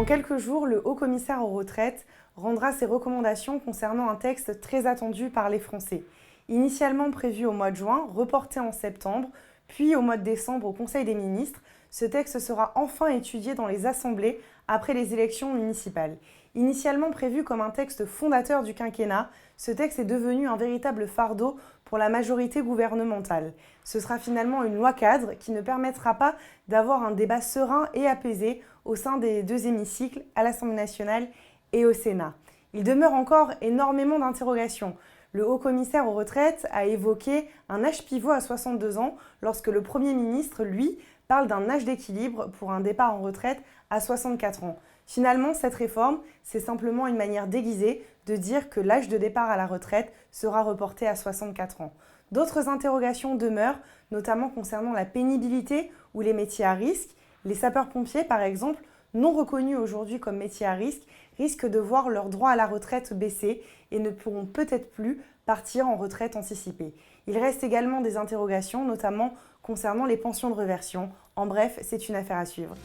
quelques jours, le haut-commissaire aux retraites rendra ses recommandations concernant un texte très attendu par les Français. Initialement prévu au mois de juin, reporté en septembre, puis au mois de décembre au Conseil des ministres, ce texte sera enfin étudié dans les assemblées après les élections municipales. Initialement prévu comme un texte fondateur du quinquennat, ce texte est devenu un véritable fardeau pour la majorité gouvernementale. Ce sera finalement une loi cadre qui ne permettra pas d'avoir un débat serein et apaisé au sein des deux hémicycles, à l'Assemblée nationale et au Sénat. Il demeure encore énormément d'interrogations. Le haut-commissaire aux retraites a évoqué un âge pivot à 62 ans, lorsque le Premier ministre, lui, parle d'un âge d'équilibre pour un départ en retraite à 64 ans. Finalement, cette réforme, c'est simplement une manière déguisée de dire que l'âge de départ à la retraite sera reporté à 64 ans. D'autres interrogations demeurent, notamment concernant la pénibilité ou les métiers à risque. Les sapeurs-pompiers, par exemple, non reconnus aujourd'hui comme métiers à risque, risquent de voir leur droit à la retraite baisser et ne pourront peut-être plus partir en retraite anticipée. Il reste également des interrogations, notamment concernant les pensions de réversion. En bref, c'est une affaire à suivre.